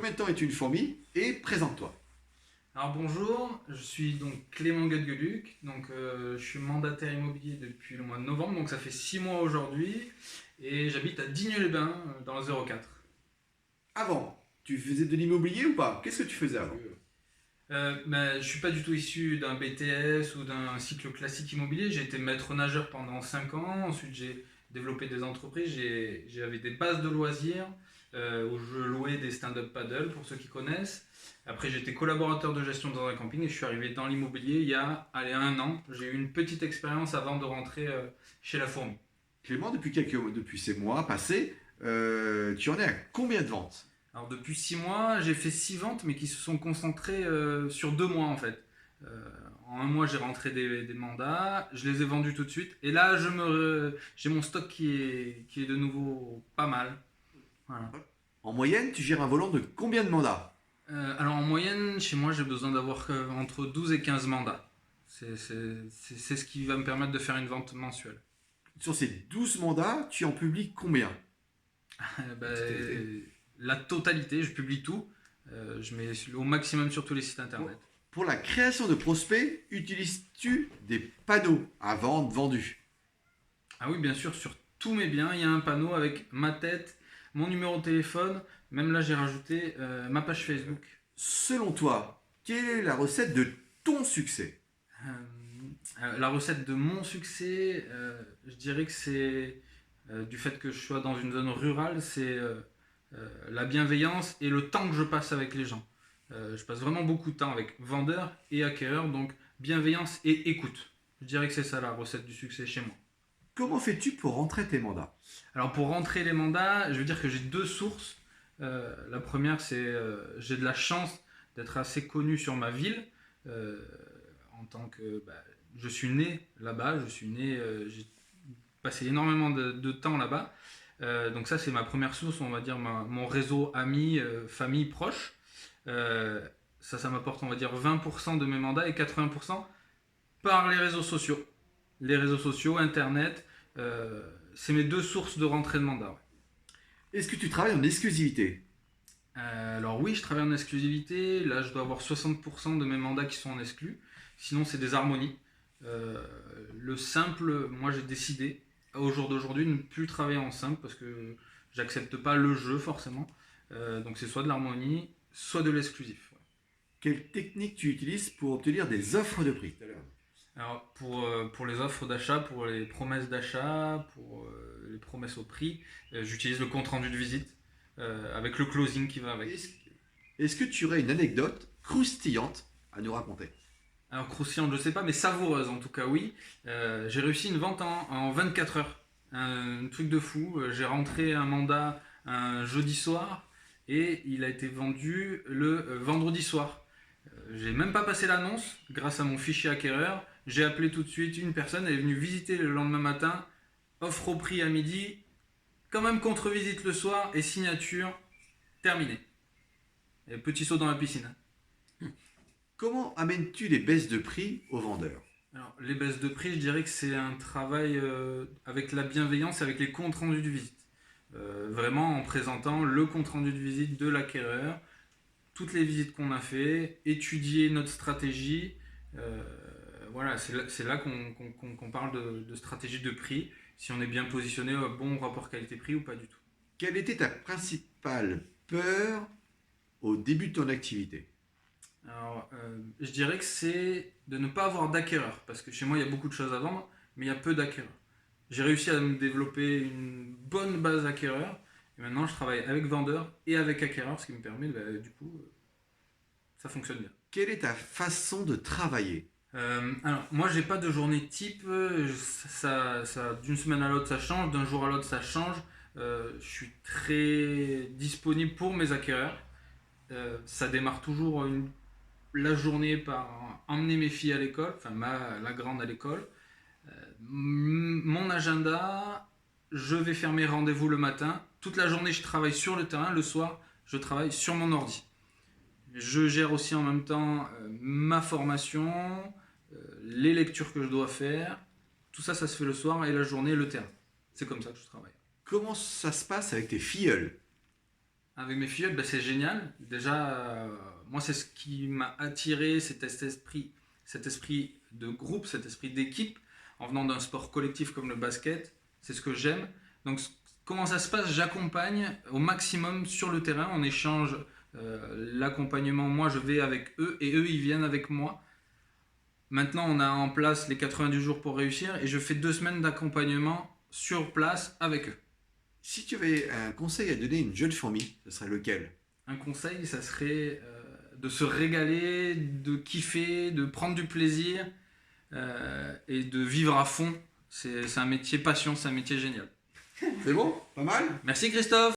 combien de temps es-tu une fourmi et présente-toi. Alors bonjour, je suis donc Clément Guedegueluc, je suis mandataire immobilier depuis le mois de novembre, donc ça fait 6 mois aujourd'hui, et j'habite à Digne-les-Bains dans le 04. Avant, tu faisais de l'immobilier ou pas? Qu'est-ce que tu faisais avant? Je ne suis pas du tout issu d'un BTS ou d'un cycle classique immobilier, j'ai été maître nageur pendant 5 ans, ensuite j'ai développé des entreprises, j'avais des bases de loisirs où je louais des stand-up paddle pour ceux qui connaissent. Après, j'étais collaborateur de gestion dans un camping et je suis arrivé dans l'immobilier il y a 1 an. J'ai eu une petite expérience avant de rentrer chez La Fourmi. Clément, depuis ces mois passés, tu en es à combien de ventes? Alors, depuis 6 mois, j'ai fait 6 ventes, mais qui se sont concentrées sur 2 mois en fait. Euh, en 1 mois, j'ai rentré des mandats, je les ai vendus tout de suite. Et là, j'ai mon stock qui est de nouveau pas mal. Voilà. En moyenne, tu gères un volant de combien de mandats? Alors en moyenne, chez moi, j'ai besoin d'avoir entre 12 et 15 mandats. C'est ce qui va me permettre de faire une vente mensuelle. Sur ces 12 mandats, tu en publies combien? Ben, la totalité, je publie tout. Je mets au maximum sur tous les sites internet. Pour la création de prospects, utilises-tu des panneaux à vendre vendus? Ah oui, bien sûr, sur tous mes biens, il y a un panneau avec ma tête, mon numéro de téléphone. Même là, j'ai rajouté ma page Facebook. Selon toi, quelle est la recette de ton succès? La recette de mon succès, je dirais que c'est du fait que je sois dans une zone rurale, c'est la bienveillance et le temps que je passe avec les gens. Je passe vraiment beaucoup de temps avec vendeurs et acquéreurs, donc bienveillance et écoute. Je dirais que c'est ça la recette du succès chez moi. Comment fais-tu pour rentrer tes mandats? Alors pour rentrer les mandats, je veux dire que j'ai 2 sources. La première, c'est j'ai de la chance d'être assez connu sur ma ville. euh, en tant que je suis né là-bas, j'ai passé énormément de temps là-bas. Donc ça, c'est ma première source, on va dire mon réseau amis, famille proche. Ça m'apporte, on va dire, 20% de mes mandats et 80% par les réseaux sociaux. Les réseaux sociaux, Internet, c'est mes 2 sources de rentrée de mandat. Ouais. Est-ce que tu travailles en exclusivité? Alors oui, je travaille en exclusivité. Là, je dois avoir 60% de mes mandats qui sont en exclu. Sinon, c'est des harmonies. Euh, le simple, moi j'ai décidé au jour d'aujourd'hui de ne plus travailler en simple parce que j'accepte pas le jeu forcément. Donc c'est soit de l'harmonie, soit de l'exclusif. Ouais. Quelle technique tu utilises pour obtenir des offres de prix? Alors pour les offres d'achat, pour les promesses d'achat, pour les promesses au prix, j'utilise le compte rendu de visite avec le closing qui va avec. Est-ce est-ce que tu aurais une anecdote croustillante à nous raconter? Alors croustillante, je sais pas, mais savoureuse en tout cas, oui. J'ai réussi une vente en 24 heures. Un truc de fou. J'ai rentré un mandat un jeudi soir et il a été vendu le vendredi soir. J'ai même pas passé l'annonce grâce à mon fichier acquéreur. J'ai appelé tout de suite une personne, elle est venue visiter le lendemain matin. Offre au prix à midi, quand même contre-visite le soir et signature terminée. Et petit saut dans la piscine. Comment amènes-tu les baisses de prix aux vendeurs? Alors, les baisses de prix, je dirais que c'est un travail avec la bienveillance et avec les comptes rendus de visite. Vraiment en présentant le compte rendu de visite de l'acquéreur, toutes les visites qu'on a fait, étudier notre stratégie. euh, voilà, c'est là qu'on parle de stratégie de prix, si on est bien positionné, bon rapport qualité-prix ou pas du tout. Quelle était ta principale peur au début de ton activité? Alors, je dirais que c'est de ne pas avoir d'acquéreur, parce que chez moi, il y a beaucoup de choses à vendre, mais il y a peu d'acquéreurs. J'ai réussi à me développer une bonne base d'acquéreurs, et maintenant je travaille avec vendeurs et avec acquéreurs, ce qui me permet, du coup, ça fonctionne bien. Quelle est ta façon de travailler? Alors, moi, j'ai pas de journée type, d'une semaine à l'autre, ça change, d'un jour à l'autre, ça change. Je suis très disponible pour mes acquéreurs. Ça démarre toujours la journée par emmener mes filles à l'école, enfin la grande à l'école. Mon agenda, je vais faire mes rendez-vous le matin. Toute la journée, je travaille sur le terrain. Le soir, je travaille sur mon ordi. Je gère aussi en même temps ma formation, les lectures que je dois faire. Tout ça, ça se fait le soir et la journée, le terrain. C'est comme ça que je travaille. Comment ça se passe avec tes filleuls? Avec mes filleuls, c'est génial. Déjà, moi, c'est ce qui m'a attiré, cet esprit de groupe, cet esprit d'équipe, en venant d'un sport collectif comme le basket. C'est ce que j'aime. Donc, comment ça se passe? J'accompagne au maximum sur le terrain. On échange l'accompagnement. Moi, je vais avec eux et eux, ils viennent avec moi. Maintenant, on a en place les 90 jours pour réussir et je fais 2 semaines d'accompagnement sur place avec eux. Si tu avais un conseil à donner à une jeune fourmi, ce serait lequel? Un conseil, ça serait de se régaler, de kiffer, de prendre du plaisir et de vivre à fond. C'est un métier passion, c'est un métier génial. C'est bon? Pas mal? Merci Christophe!